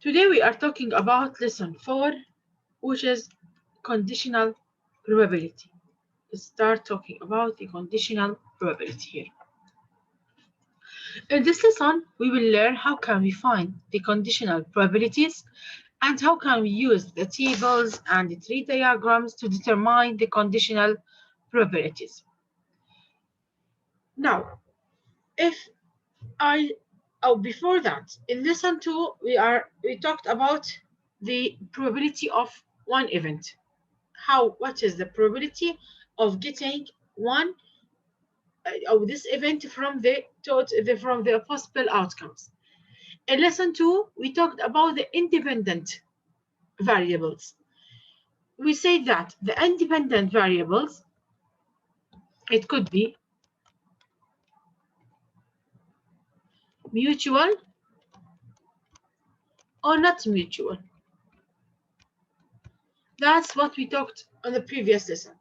Today we are talking about lesson 4, which is conditional probability. Let's start talking about the conditional probability here. In this lesson, we will learn how can we find the conditional probabilities and how can we use the tables and the tree diagrams to determine the conditional probabilities. Now, if before that, in lesson 2, we talked about the probability of one event. What is the probability of getting one of this event from the possible outcomes. In lesson 2, we talked about the independent variables. We said that the independent variables, it could be mutual or not mutual. That's what we talked on the previous lesson.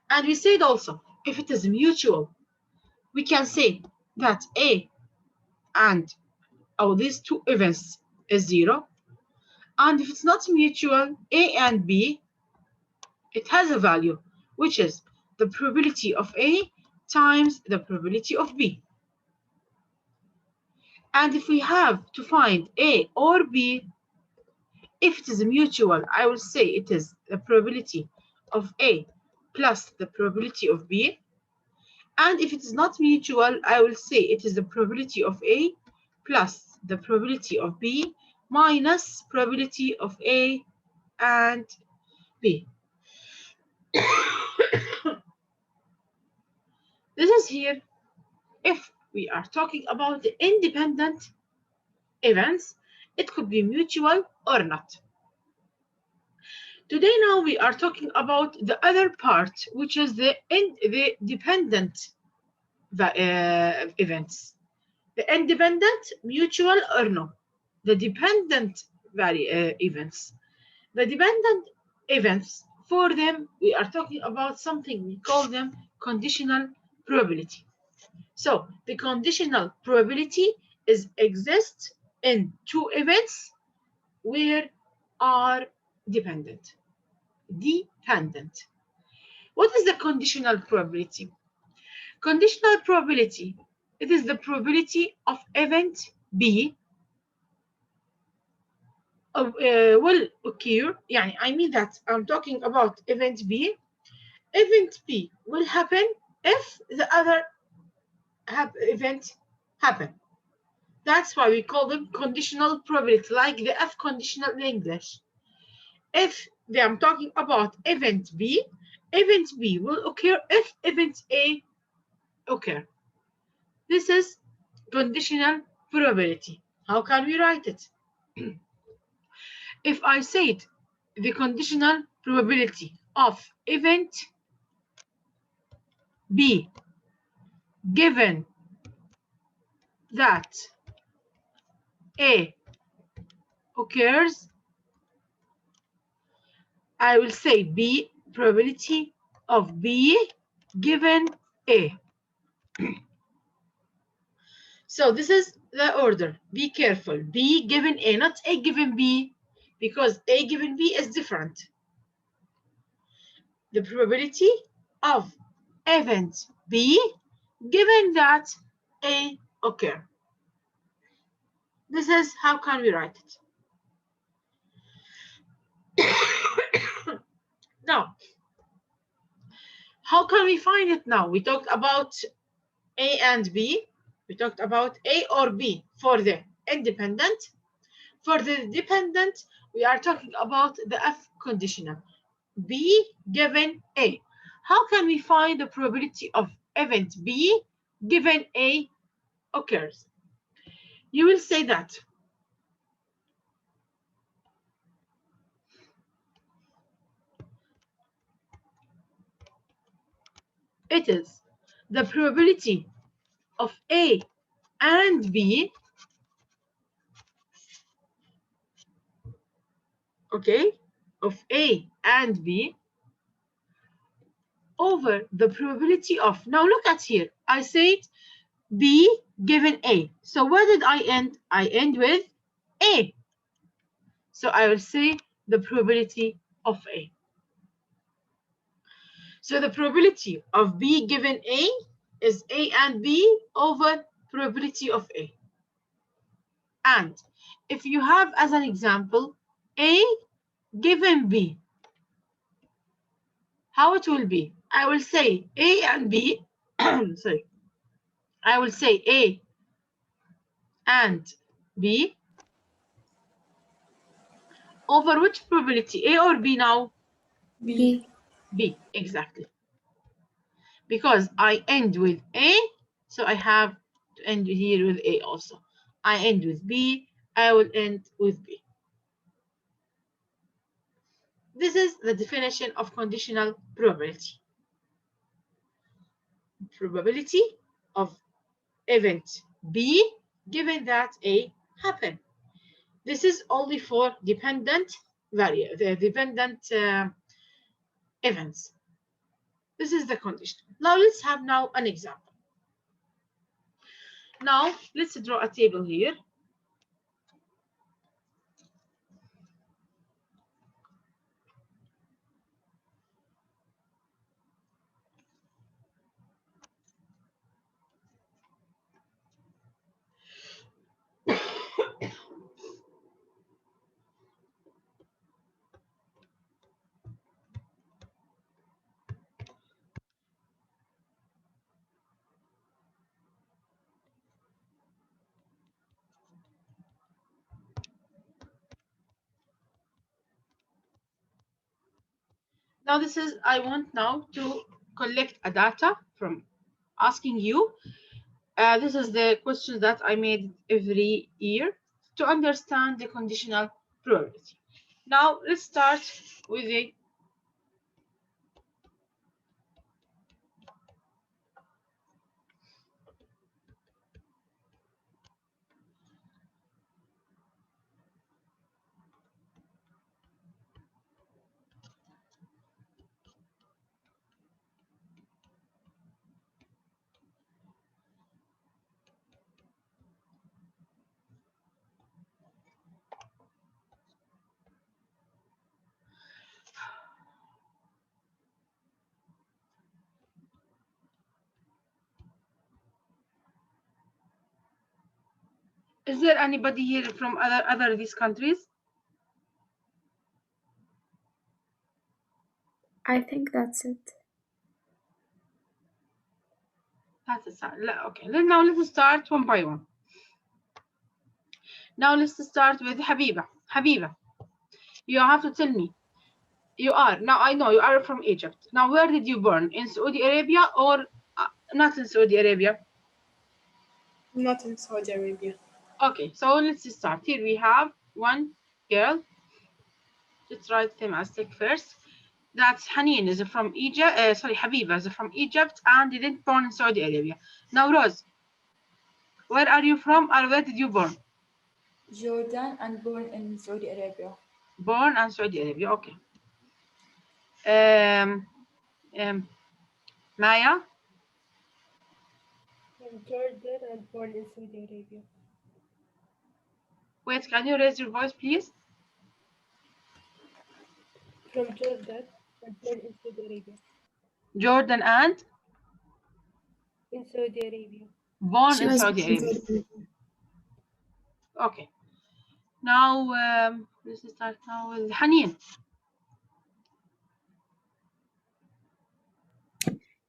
And we said also, if it is mutual, we can say that A and these two events is 0. And if it's not mutual, A and B, it has a value, which is the probability of A times the probability of B. And if we have to find A or B, if it is mutual, I will say it is the probability of A plus the probability of B. And if it is not mutual, I will say it is the probability of A plus the probability of B minus probability of A and B. This is here if we are talking about the independent events. It could be mutual or not. Today now we are talking about the other part, which is the dependent events. The independent, mutual or no. The dependent events. The dependent events, for them, we are talking about something we call them conditional probability. So the conditional probability exists in two events where are dependent. What is the conditional probability? Conditional probability, it is the probability of event B will occur. I mean that I'm talking about event B. Event B will happen if the other event happen. That's why we call them conditional probability, like the F conditional in English. If I'm talking about event B will occur if event A occur. This is conditional probability. How can we write it? If I said the conditional probability of event B given that A occurs, I will say B probability of B given A. So this is the order. Be careful. B given A, not A given B, because A given B is different. The probability of event B given that A occur. This is how can we write it. Now, how can we find it now? We talked about A and B. We talked about A or B for the independent. For the dependent, we are talking about the F conditional. B given A. How can we find the probability of event B given A occurs? You will say that it is the probability of A and B, okay, of A and B over the probability of, now look at here, I said B given A. So where did I end? I end with A. So I will say the probability of A. So the probability of B given A is A and B over probability of A. And if you have as an example A given B, how it will be? I will say A and B, sorry, I will say A and B over which probability? A or B now? B. B, exactly. Because I end with A, so I have to end here with A also. I end with B, I will end with B. This is the definition of conditional probability. Probability of event B given that A happened. This is only for dependent events. This is the condition. Now let's have now an example. Now let's draw a table here. Now this is, I want now to collect a data from asking you. This is the question that I made every year to understand the conditional probability. Now let's start with the Is there anybody here from other these countries? I think that's it. That's okay. Now let's start one by one. Now let's start with Habiba. Habiba, you have to tell me. You are now. I know you are from Egypt. Now, where did you born? In Saudi Arabia or not in Saudi Arabia? Not in Saudi Arabia. Okay, so let's start. Here we have one girl. Let's write them as take first. That's Haneen is from Egypt. Sorry, Habiba is from Egypt and didn't born in Saudi Arabia. Now, Rose, where are you from or where did you born? Jordan and born in Saudi Arabia. Born in Saudi Arabia. Okay. Maya. From Jordan and born in Saudi Arabia. Wait, can you raise your voice, please? From Jordan and born in Saudi Arabia. Jordan and In Saudi Arabia. born She in was Saudi Arabia. Okay. Now let's start now with Haneen.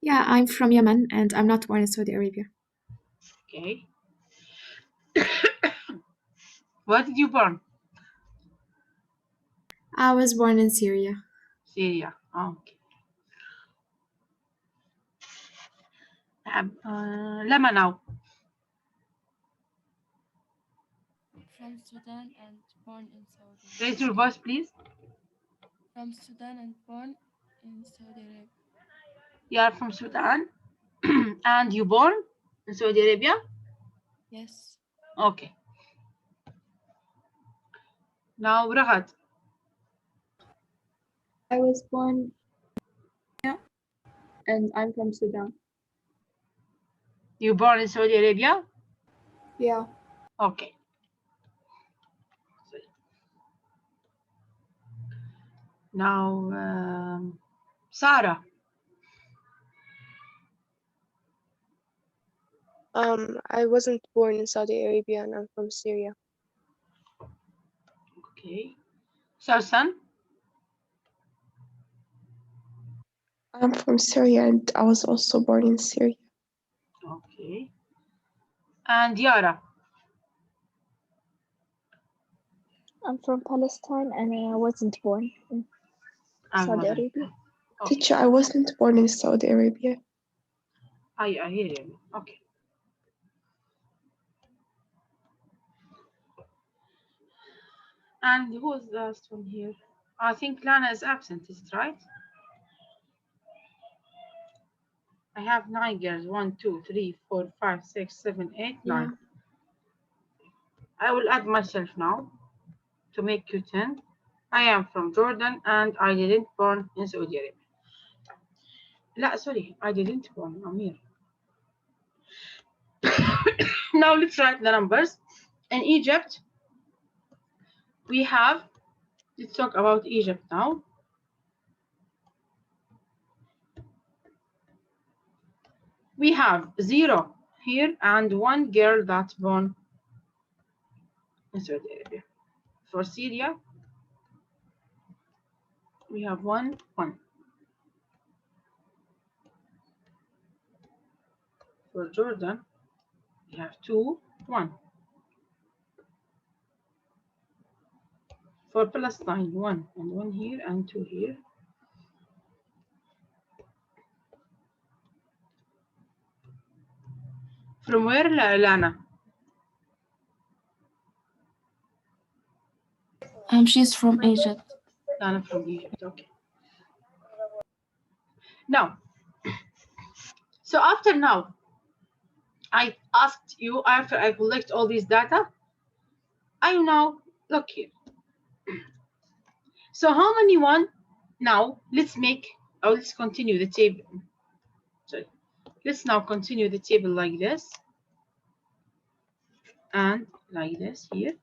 Yeah, I'm from Yemen and I'm not born in Saudi Arabia. Okay. Where did you born? I was born in Syria. Syria. Okay. Lama now. From Sudan and born in Saudi. Raise your voice, please. From Sudan and born in Saudi Arabia. You are from Sudan and you born in Saudi Arabia? Yes. Okay. Now, Rahat. I was born and I'm from Sudan. You born in Saudi Arabia? Yeah. Okay. Now, Sarah. I wasn't born in Saudi Arabia and I'm from Syria. Okay. Susan. I'm from Syria and I was also born in Syria. Okay. And Yara. I'm from Palestine and I wasn't born in Saudi Arabia. Okay. Teacher, I wasn't born in Saudi Arabia. I hear you. Okay. And who is the last one here? I think Lana is absent, is it right? I have 9 girls. 1, 2, 3, 4, 5, 6, 7, 8, 9. Yeah. I will add myself now to make you 10. I am from Jordan and I didn't born in Saudi Arabia. لا, sorry, I didn't born. I'm here. Now let's write the numbers. In Egypt, we have, let's talk about Egypt now. We have 0 here and 1 girl that's born in Saudi Arabia. For Syria, we have 1, 1. For Jordan, we have 2, 1. For Palestine, 1 and 1 here and 2 here. From where, Lana? She's from Egypt. Lana from Egypt, okay. Now, so after now, I asked you, after I collect all these data, I now look here. So how many one? Now let's continue the table. Sorry. Let's now continue the table like this and like this here.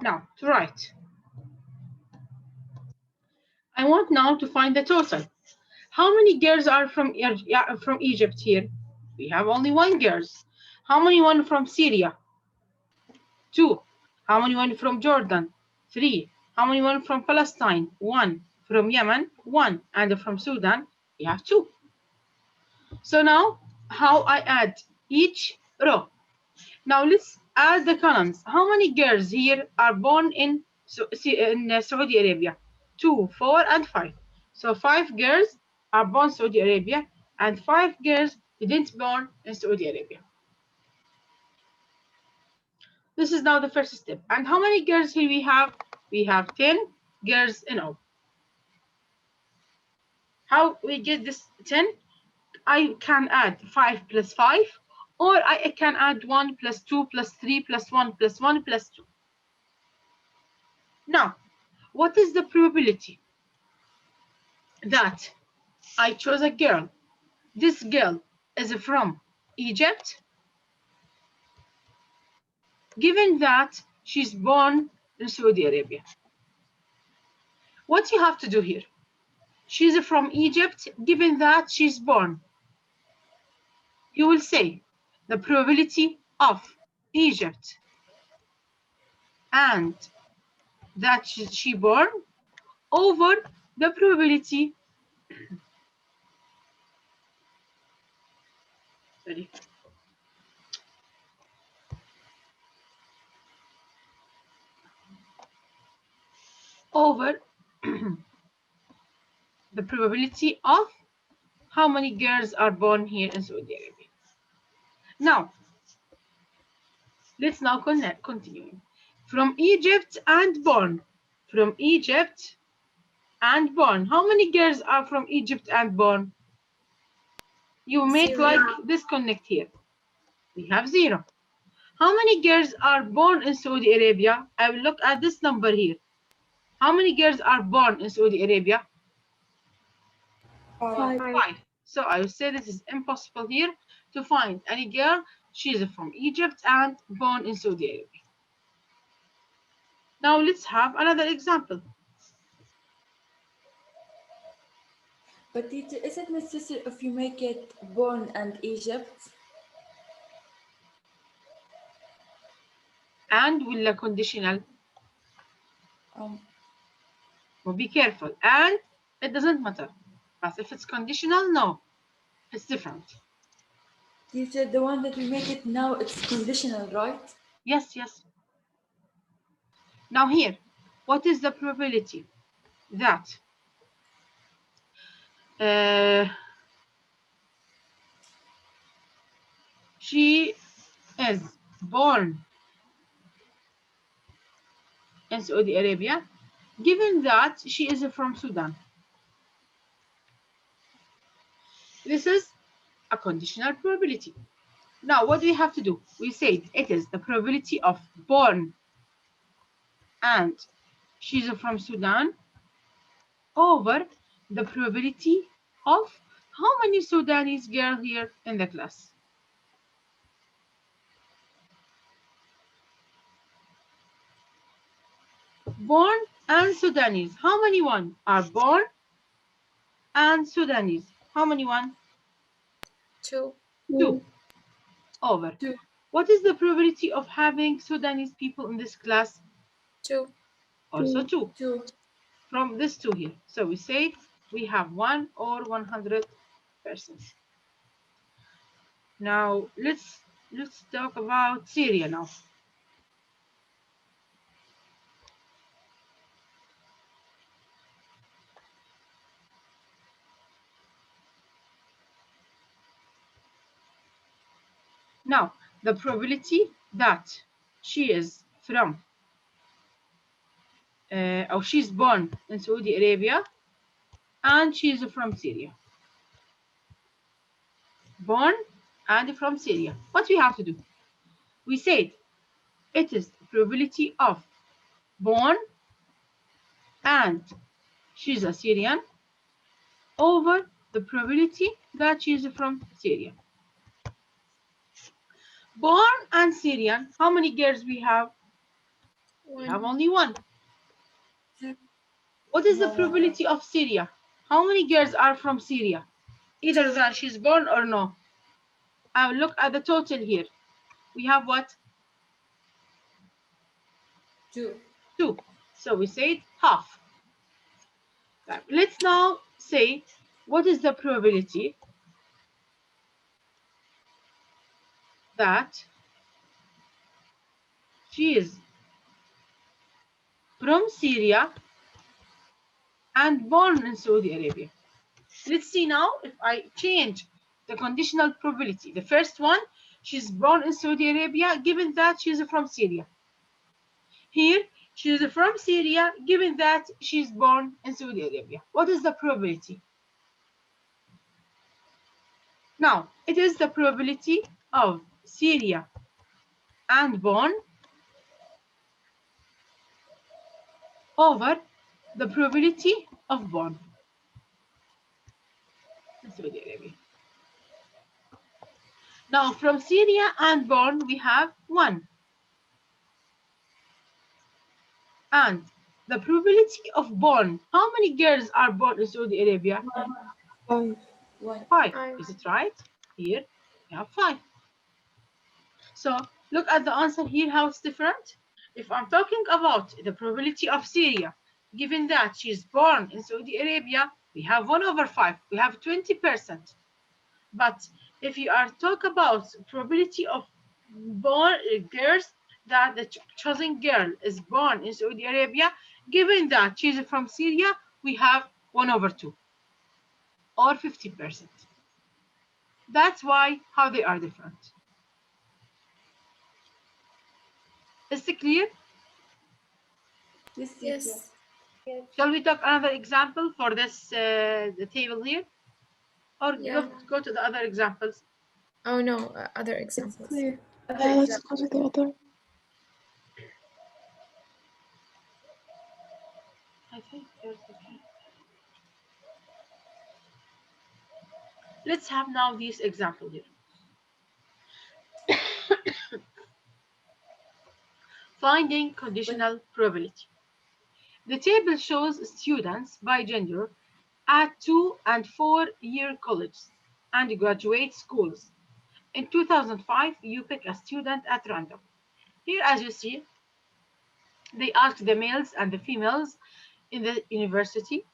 Now to write. I want now to find the total. How many girls are from Egypt here? We have only 1 girl. How many one from Syria? 2. How many one from Jordan? 3. How many one from Palestine? 1. From Yemen? 1. And from Sudan? We have 2. So now, how I add each row? Now let's add the columns. How many girls here are born in Saudi Arabia? 2, 4, and 5. So 5 girls are born in Saudi Arabia, and 5 girls didn't born in Saudi Arabia. This is now the first step. And how many girls here we have? We have 10 girls in all. How we get this 10? I can add 5 plus 5, or I can add 1 plus 2 plus 3 plus 1 plus 1 plus 2. Now, what is the probability that I chose a girl? This girl is from Egypt, given that she's born in Saudi Arabia. What you have to do here? She's from Egypt, given that she's born. You will say the probability of Egypt and that she born over the probability over the probability of how many girls are born here in Saudi Arabia. Now, let's now continue. From Egypt and born. From Egypt and born. How many girls are from Egypt and born? You make 0. like disconnect here. We have 0. How many girls are born in Saudi Arabia? I will look at this number here. How many girls are born in Saudi Arabia? 5. 5. So I will say this is impossible here to find any girl. She's from Egypt and born in Saudi Arabia. Now let's have another example. But teacher, is it necessary if you make it born and Egypt? And ولا conditional? Um, Well, be careful. And it doesn't matter. But if it's conditional, no, it's different. teacher, the one that we make it now, it's conditional, right? Yes, yes. Now here, what is the probability that she is born in Saudi Arabia, given that she is from Sudan? This is a conditional probability. Now, what do we have to do? We said it is the probability of born and she's from Sudan over the probability of how many Sudanese girls here in the class? Born and Sudanese. How many one are born and Sudanese? How many one? 2. 2 over. 2. What is the probability of having Sudanese people in this class? 2. Also 2. 2. From this 2 here. So we say we have 1 or 100%. Now let's talk about Syria now. Now the probability that she is from or she's born in Saudi Arabia and she's from Syria. Born and from Syria. What we have to do? We said it is the probability of born and she's a Syrian over the probability that she's from Syria. Born and Syrian, how many girls we have? We have only 1. What is the probability of Syria? How many girls are from Syria? Either that she's born or no. Look at the total here. We have what? 2. 2. So we said half. Let's now say what is the probability that she is from Syria and born in Saudi Arabia. Let's see now if I change the conditional probability. The first one, she's born in Saudi Arabia, given that she's from Syria. Here, she's from Syria, given that she's born in Saudi Arabia. What is the probability? Now, it is the probability of Syria and born over the probability of born in Saudi Arabia. Now, from Syria and born, we have 1. And the probability of born, how many girls are born in Saudi Arabia? 5. 5. 5. Is it right? Here, we have 5. So, look at the answer here, how it's different. If I'm talking about the probability of Syria, given that she's born in Saudi Arabia, we have 1 over 5. We have 20%. But if you are talk about probability of born girls, that the chosen girl is born in Saudi Arabia, given that she's from Syria, we have 1 over 2 or 50%. That's why how they are different. Is it clear? Yes. Shall we talk another example for this the table here, or Yeah. go to the other examples? Oh no, other examples. Let's go to the other. I think there's the key. Let's have now this example here. Finding conditional probability. The table shows students by gender at 2 and 4-year colleges and graduate schools. In 2005, you pick a student at random. Here, as you see, they ask the males and the females in the university.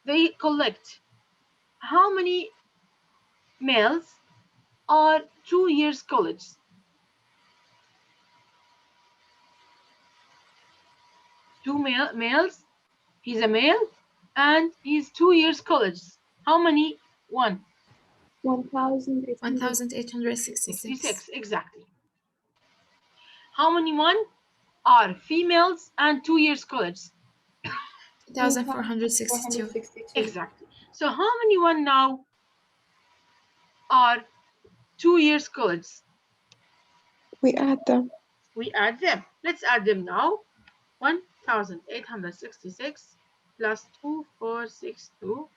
They collect how many males are 2 years college. Two males, he's a male, and he's 2 years college. How many? 1,866. Exactly. How many are females and 2 years college? 2,462. Exactly. So how many now are 2 years college? We add them. We add them. Let's add them now. 1,866 plus 2,462.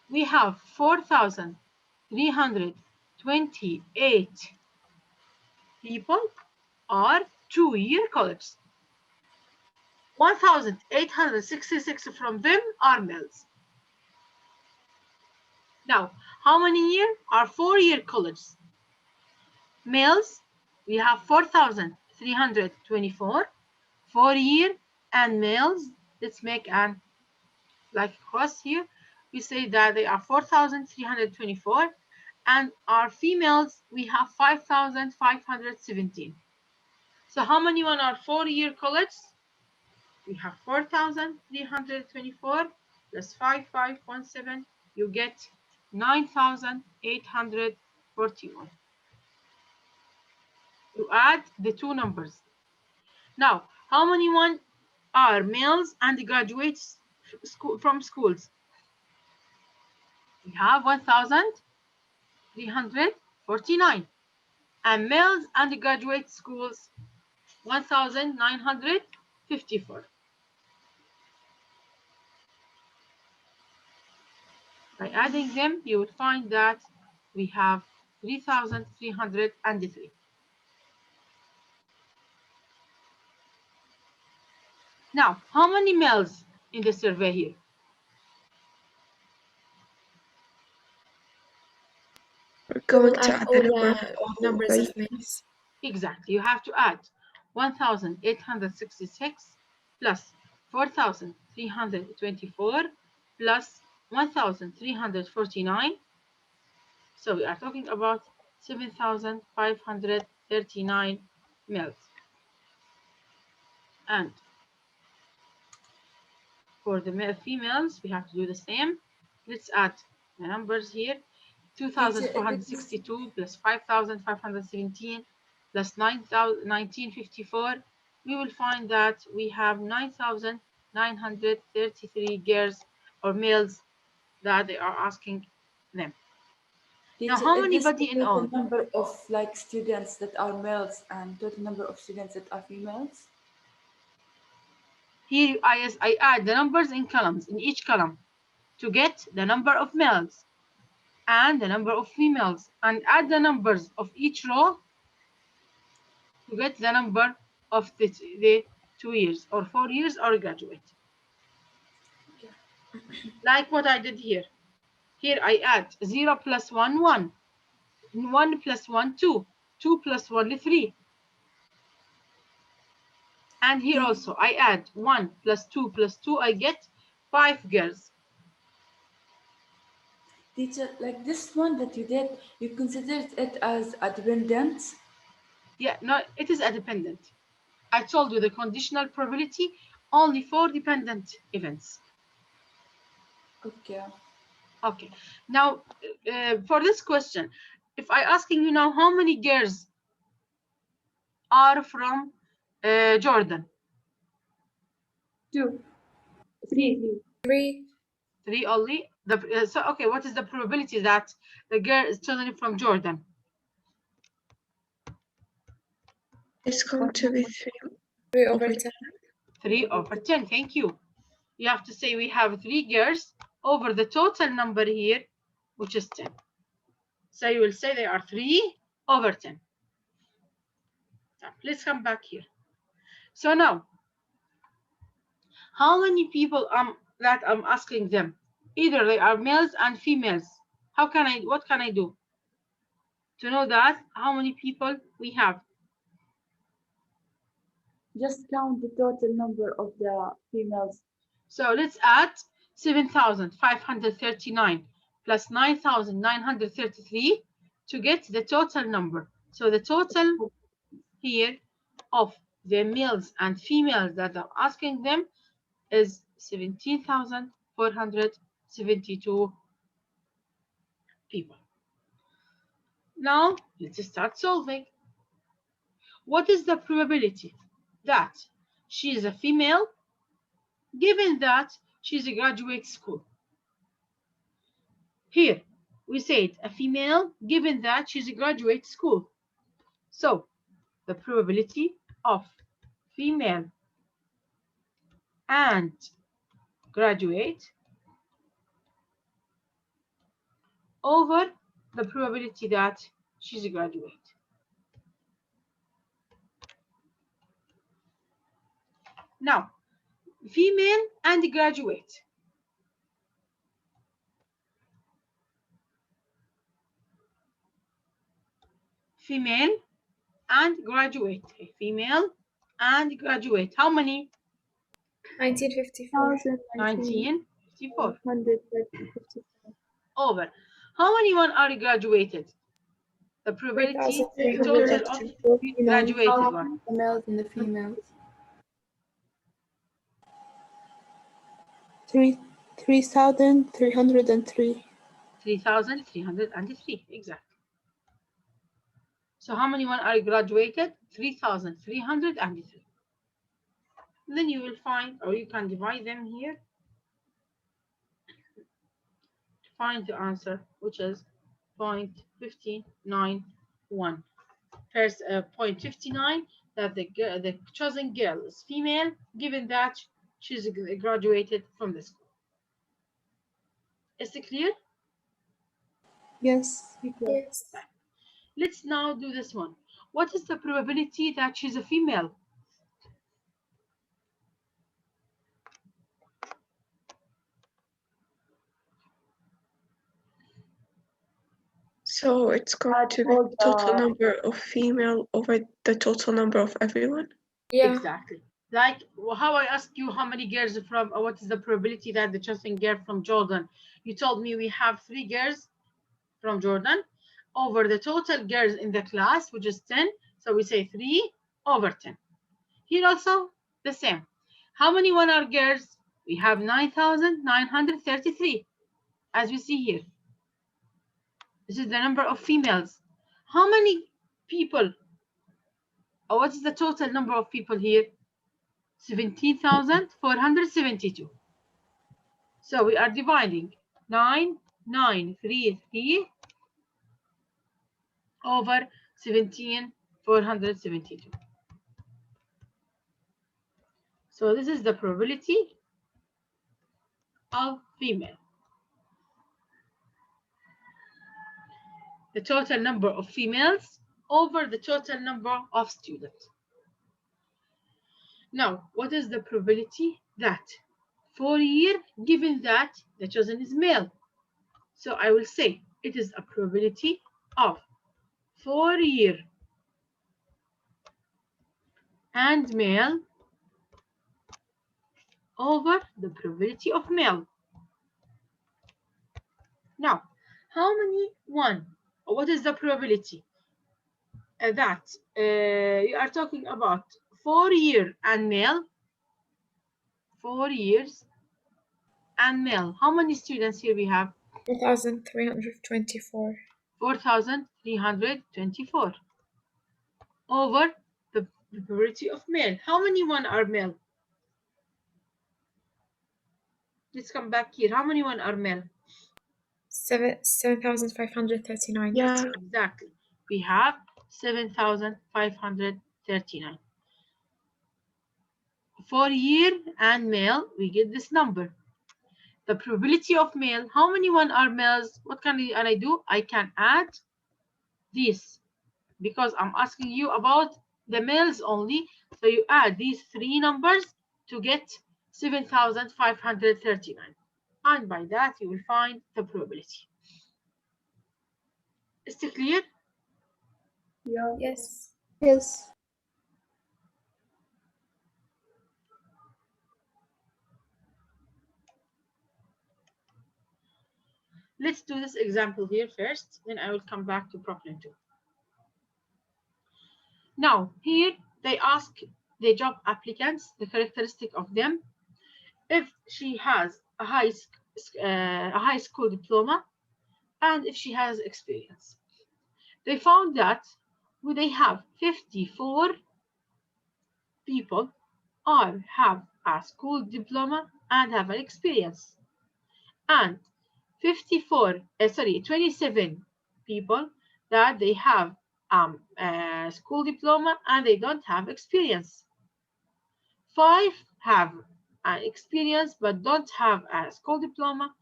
We have 4,328 people are 2-year college. 1,866 from them are males. Now, how many year are 4-year college? Males, we have 4,324, 4-year, and males, let's make an like cross here. We say that they are 4,324, and our females, we have 5,517. So how many are 4-year college? We have 4,324 plus 5,517. You get 9,841. You add the two numbers. Now, how many are males and graduates from schools? We have 1,349. And males and graduate schools, 1,954. By adding them, you would find that we have 3,303. Now, how many males in the survey here? We're going to add add all the number the numbers of males. Exactly. You have to add 1,866 plus 4,324 plus 1,349. So we are talking about 7,539 males. And for the females, we have to do the same. Let's add the numbers here. 2,462 plus 5,517 plus 1954. We will find that we have 9,933 girls or males that they are asking them. Now, how many body in all? The number of like students that are males and total number of students that are females. Here I add the numbers in columns, in each column, to get the number of males and the number of females, and add the numbers of each row to get the number of the 2 years or 4 years or graduate. Like what I did here. Here I add 0 plus 1, 1. 1 plus 1, 2. 2 plus 1, 3. And here also I add 1 plus 2 plus 2. I get 5 girls. Teacher, like this one that you did, you considered it as a dependent? Yeah, no, it is a dependent. I told you the conditional probability only for dependent events. Okay. Okay. Now, for this question, if I asking you now, how many girls are from Jordan? 2. 3. 3. 3 only. So, okay, what is the probability that the girl is chosen from Jordan? It's going to be 3 over 10. 3 over 10. Thank you. You have to say we have 3 girls over the total number here, which is 10. So you will say they are 3 over 10. Now, let's come back here. So now, how many people that I'm asking them? Either they are males and females. What can I do to know that how many people we have? Just count the total number of the females. So let's add 7,539 plus 9,933 to get the total number. So the total here of the males and females that I'm asking them is 17,472 people. Now let's start solving. What is the probability that she is a female given that she's a graduate school? Here we said a female given that she's a graduate school. So the probability of female and graduate over the probability that she's a graduate. Now, female and graduate. Female and graduate. Female and graduate. How many? 1954. 1954. 154. Over. How many one are graduated? The probability, the total of graduated one. The males and the females. 3,303. 3,303, exactly. So how many one are graduated? 3,303. Then you will find, or you can divide them here to find the answer, which is 0.591. First, 0.59, that the chosen girl is female, given that she's graduated from the school. Is it clear? Yes. Yes. Let's now do this one. What is the probability that she's a female? So it's going to be the total number of female over the total number of everyone? Yeah. Exactly. Like how I asked you how many girls from, what is the probability that the chosen girl from Jordan? You told me we have 3 girls from Jordan over the total girls in the class, which is 10. So we say 3 over 10. Here also the same. How many one are girls? We have 9,933, as we see here. This is the number of females. How many people, or what is the total number of people here? 17,472. So we are dividing 9,933 over 17,472. So this is the probability of female. The total number of females over the total number of students. Now, what is the probability that for a year, given that the chosen is male? So I will say it is a probability of 4 year and male over the probability of male. Now, how many one? Or what is the probability that you are talking about 4 year and male? 4 years and male. How many students here we have? 4,324. 4,324 over the probability of male. How many one are male? Let's come back here. How many one are male? 7,539. Yeah. Exactly. We have 7,539. For year and male, we get this number. The probability of male, how many one are males? What can I do? I can add this because I'm asking you about the males only. So you add these three numbers to get 7,539. And by that, you will find the probability. Is it clear? Yeah. Yes. Yes. Let's do this example here first, then I will come back to problem 2. Now, here they ask the job applicants the characteristic of them. If she has a high school diploma and if she has experience. They found that they have 54 people or have a school diploma and have an experience, and 27 people that they have a school diploma and they don't have experience. 5 have an experience but don't have a school diploma,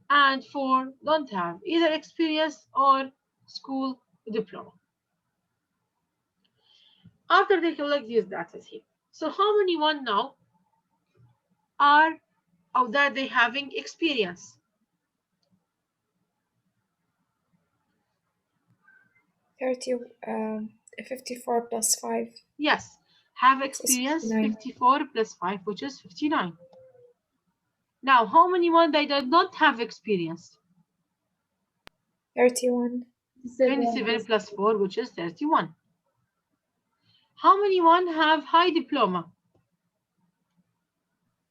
and 4 don't have either experience or school diploma. After they collect these data here, so how many one now are of that they having experience? 54 plus 5. Yes, have experience 59. 54 plus 5, which is 59. Now, how many one they did not have experience? 31. 27 plus 4, which is 31. How many one have high diploma?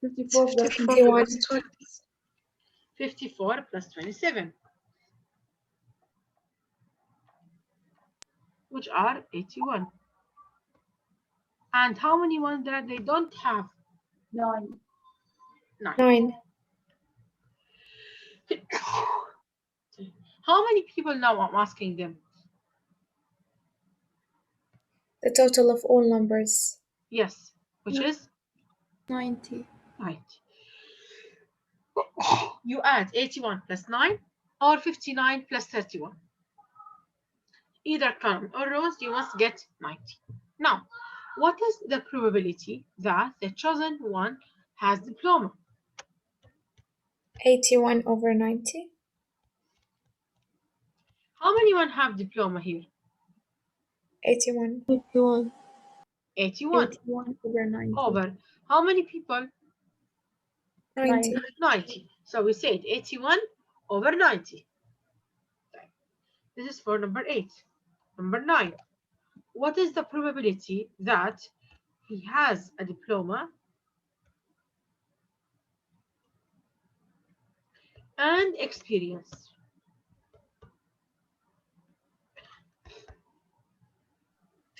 54 plus 54 plus 20. 54 plus 27, which are 81. And how many ones that they don't have? 9. 9. How many people now I'm asking them? The total of all numbers. Yes, which is 90. 90. You add 81 plus 9 or 59 plus 31. Either column or rows, you must get 90. Now, what is the probability that the chosen one has diploma? 81 over 90. How many one have diploma here? 81. 51. 81 81 over 90. over how many people? 90. 90. So we said 81 over 90. This is for number 8. Number 9. What is the probability that he has a diploma and experience?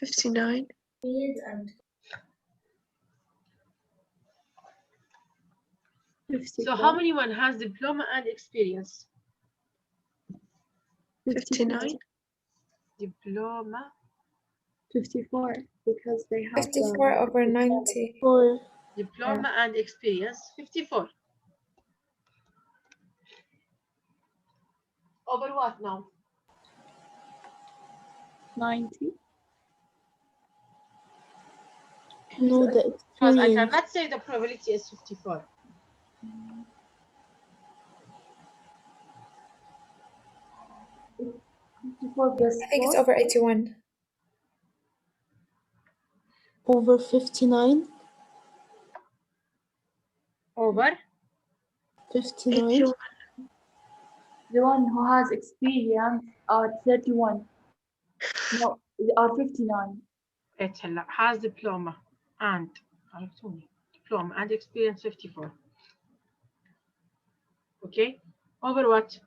$59. So how many one has diploma and experience? 59. Diploma. 54 because they have 54 over 90. 4. Diploma and experience, 54. Over what now? 90. No, the Because I experience. cannot say the probability is 54. I think it's over 81. Over 59. Over 59. 81. The one who has experience are 31. No, they are 59. هلا has diploma and diploma and experience 54. Okay, over what?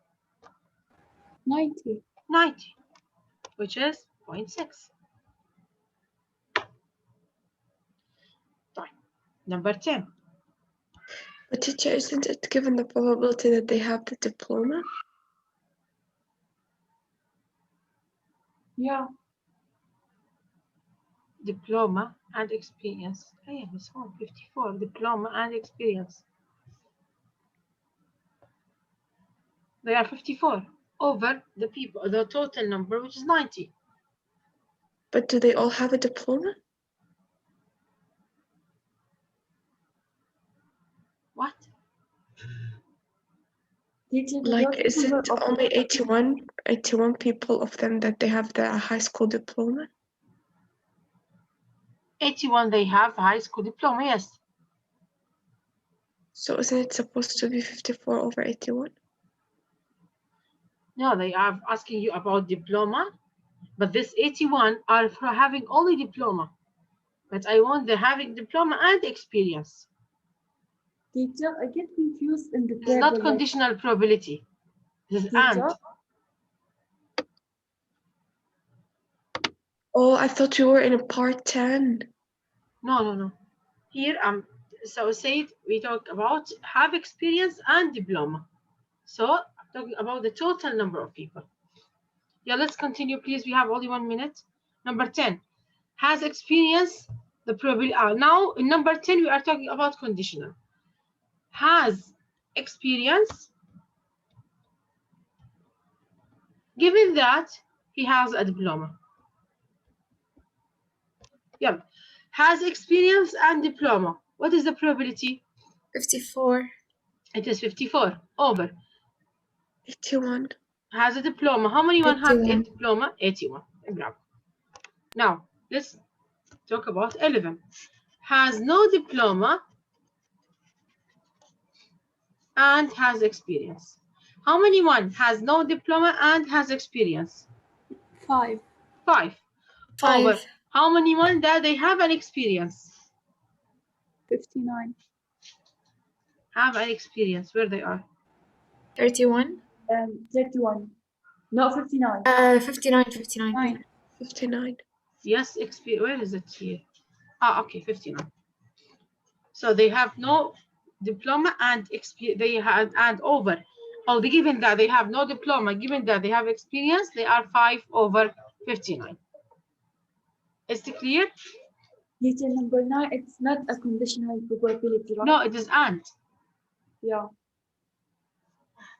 90. 90, which is 0.6. Number 10. But teacher, isn't it given the probability that they have the diploma? Yeah. Diploma and experience. Yeah, it's 54. Diploma and experience. They are 54 over the people, the total number, which is 90. But do they all have a diploma? Teacher, the Like, total is number it of only 81 people of them that they have the high school diploma? 81, they have high school diploma, yes. So isn't it supposed to be 54 over 81? No, they are asking you about diploma, but this 81 are for having only diploma. But I want the having diploma and experience. teacher, I get confused in the This is not table. conditional probability. This is and. Teacher, Oh, I thought we were in a part 10. No. Here, so say we talk about have experience and diploma. So I'm talking about the total number of people. Yeah, let's continue, please. We have only 1 minute. Number 10 has experience. The probability. Now in number 10 we are talking about conditional. Has experience. Given that he has a diploma. Yeah, has experience and diploma. What is the probability? 54. It is 54 over 81. has a diploma. How many one have a 81. diploma? 81. Bravo. Now let's talk about 11. Has no diploma and has experience. How many one has no diploma and has experience? 5. 5. 5. Over how many one that they have an experience? 59. Have an experience. Where they are? 31. 31. No, 59. 59. 59. 9. 59. Yes, experience. Where is it here? Okay, 59. So they have no diploma and experience. They have and over. Oh, given that they have no diploma, given that they have experience, they are 5 over 59. Is it clear? Teacher, number 9, it's not a conditional probability, right? No, it is and. Yeah.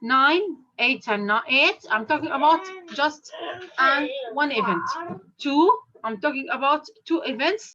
9, 8, and 8. I'm talking about just and one event. 2, I'm talking about 2 events